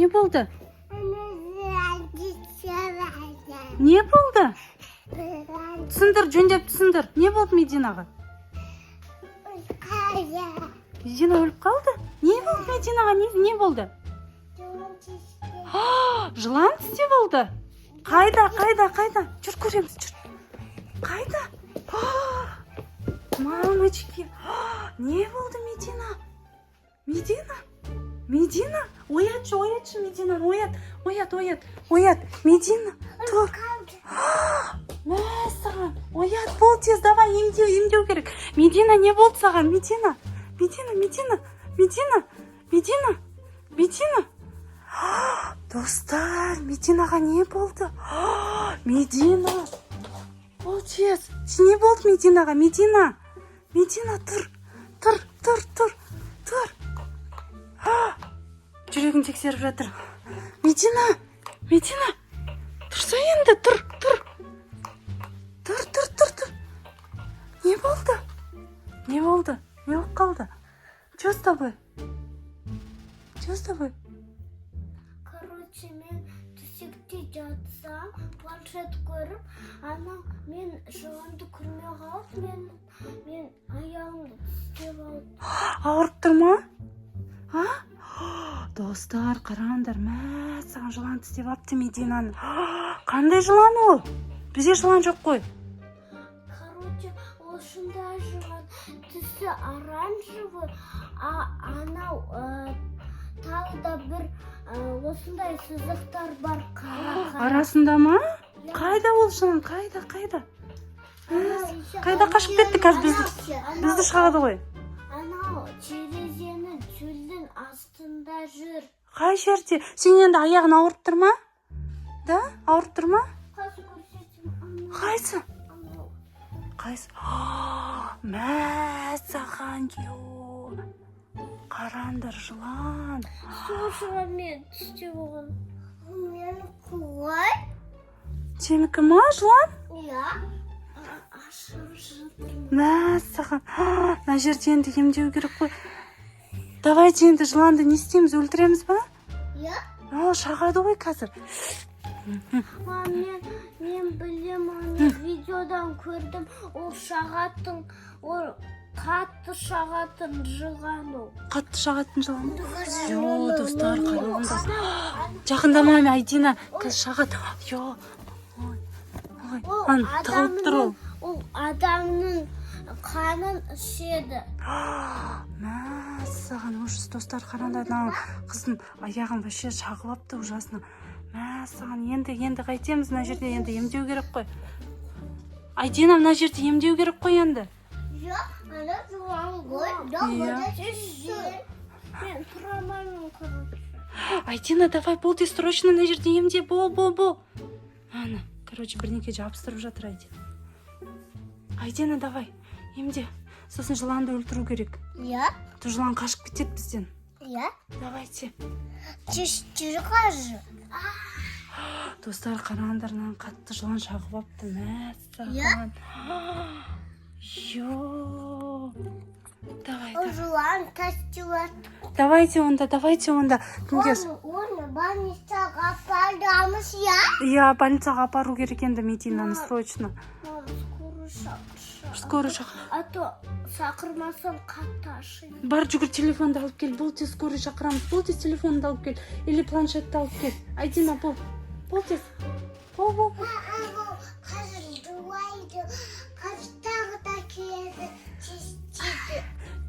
не болды? Не болды? Түсіндір, жөндеп түсіндір. Не болды Мединаға? Медина өліп қалды? Не болды Мединаға? Не болды? Жылан тісте болды? Қайда? Жүр көреміз, жүр. Қайда? Мамочки. Не болды Медина? Оятшы Медина, оят. Медина, тұр. Мәссаған, оят, бол тез, давай, емдеу керек. Медина, не болды саған? Медина. Достар, Мединаға не болды? Медина, бол тез. Не болды Мединаға? Медина, тұр. Жүрегін тексеріп жатыр. Медина, тұрса енді, тұр. Не болды? Не болып қалды? Че с тобой? Короче, мен төсекте жатсам, планшет көріп, мен жыланды көрмей қалып, мен аяғымды тістеп алып. Ауырып тұр ма? Достар, қараңдар, саған жылан тістеп алыпты Мединаны. Қандай жылан ол? Бізде жылан жоқ қой. Короче, осындай жылан, түсі оранжевый, анау тағы да бір осындай сызықтар бар қара. Арасында ма? Қайда ол жылан? Қайда? Қайда қашып кетті? Қазір бізді шығады ғой. Анау терезенің чөлдің астында жүр. Қай жерде? Сен енді аяғын ауырып тұр ма? Да? Ауырып тұр ма? Қазір көрсетім. Қайсы? Саған қарандар жылан. Сол жылан мен тістеп алған. Мен қой? Сенікі ма жылан? Иә. Ашып жатырмын. Саған. Мына жерде енді емдеу керек қой. Давайте енді жыланды не істейміз? Өлтіреміз ба? Иә. Ол шағады ғой қазір. Мен білем, оны видеодан көрдім. Ол шағатын, ол қатты шағатын жылан ол. Қатты шағатын жылан? Йо, достар, қараңдар. Жақындама, Айдина, қазір шағады. Йо, тығылып тұр ол. Ол адамның қанын ішеді. Саған ужас, достар, қараңдар. Қыздың аяғын вообще шағып апты ужасына. Саған енді қайтеміз, мына жерде енді емдеу керек қой. Айдина, мына жерде емдеу керек қой енді. Ана жылан ғой. Мен тұрамаймын, короче. Айдина, давай, бол тез, срочно мына жерде емде, бол. Короче, бірнеке жабыстырып жатыр Айдина. Айдина, давай, емде. Сосын жыланды өлтіру керек. Иә. Жылан қашып кетеді бізден. Иә. Давайте. Жүр қажы. Достар, қараңдарынан қатты жылан шағып апты. Саған. Йо. Давай. Жылан тастилат. Давайте онда. Оны больницаға апарамыз, иә? Иә, больницаға апару керек енді Мединаны срочно. Скоро шақыр. А то шақырмасам қатты ашиды. Бар, жүгір, телефонды алып кел. Бол тез, скоро шақырамыз. Бол тез, телефонды алып кел. Или планшетті алып кел. Айдина, бол тез. Бол. Қазір жылайды. Қазір тағы да келеді. Тез.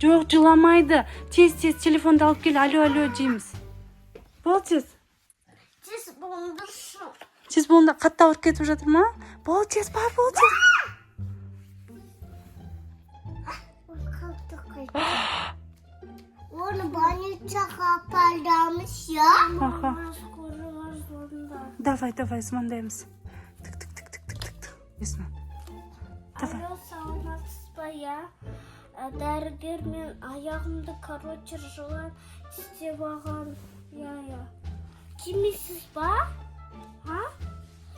Жоқ, жыламайды. Тез, телефонды алып кел. Алло дейміз. Бол тез. Тез болдыршы. Тез болында қатты ауырып кетіп жатыр ма? Бол тез. Оны больницаға апарамыз, иә? Давай, звондаймыз. Тік. Есма. Алло, саламатсыз ба, иә? Дәрігер, мен аяғымды, короче, жылан тістеп алған. Иә. Тимейсіз ба?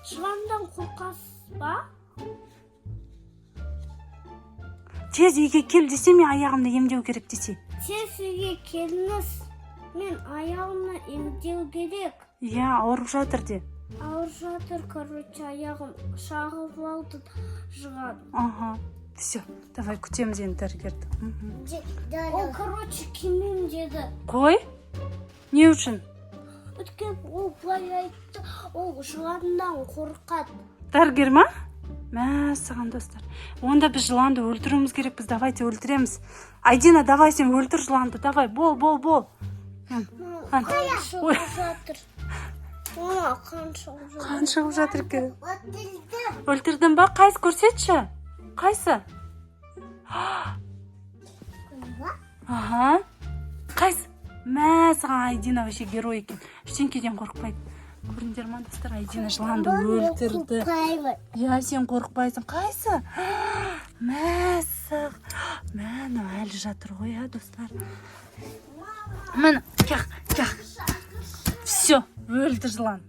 Жыландан қорқасыз ба? Тез үйге кел десе, мен аяғымды емдеу керек десе. Тез үйге келіңіз. мен аяғымны емдеу керек. Иә, ауырып жатыр де. Ауыр жатыр, короче, аяғым шағып алды, жығады. Ага. Все, давай күтеміз енді дәрігерді. Ол, короче, кемем деді. Қой? Не үшін? Өткен ол былай айтты, ол жыланнан қорқады. Дәрігер ма? Мә, саған достар. Онда біз жыланды өлтіруіміз керекпіз. Давайте өлтіреміз. Айдина, давай сен өлтір жыланды. Давай, бол. Қан шығып жатыр. Қан шығып жатыр. Қан шығып жатыр екен. Өлтірдің ба? Қайсы көрсетші? Қайсы? Ага. Қайсы? Мә, саған Айдина вообще герой екен. Ештеңкеден қорықпайды. Көрдіңдер ма, достар? Айдина жыланды өлтірді. Я, сен қорықпайсың. Қайсы? Мәсі. Мәні әлі жатыр ғой, ә, достар. Мәні, кәқ. Все, өлді жылан.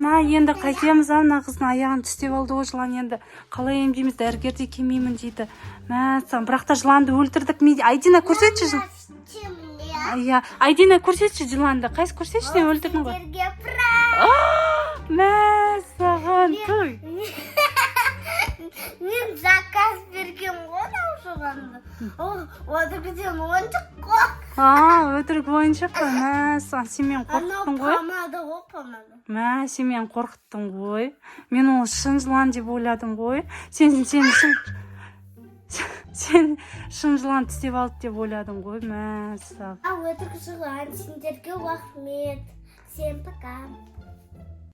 Мә, енді қайтеміз, ана қыздың аяғын тістеп алды ғой жылан, енді қалай емдейміз, дәрігерде келмеймін дейді. Мәсі, бірақ та жыланды өлтірдік. Айдина, көрсетші жылан. Иә, Айдина, көрсетші жыланды. Қайсы көрсетші, сен өлтірдің ғой. Мәсіған той. Мен заказ берген ғой жыланды. Өтіріктен ойыншық қой. Өтірік ойыншық қой. Мәсіған, сен мен қорқыттың ғой. Помада ғой, помада. Мә, сен мен қорқыттың ғой. Мен ол шын жылан деп ойладым ғой. Сен шын жылан тістеп алды деп ойладым ғой. Мәсіған. Өтірік жылан, сендерге рахмет. Всем пока.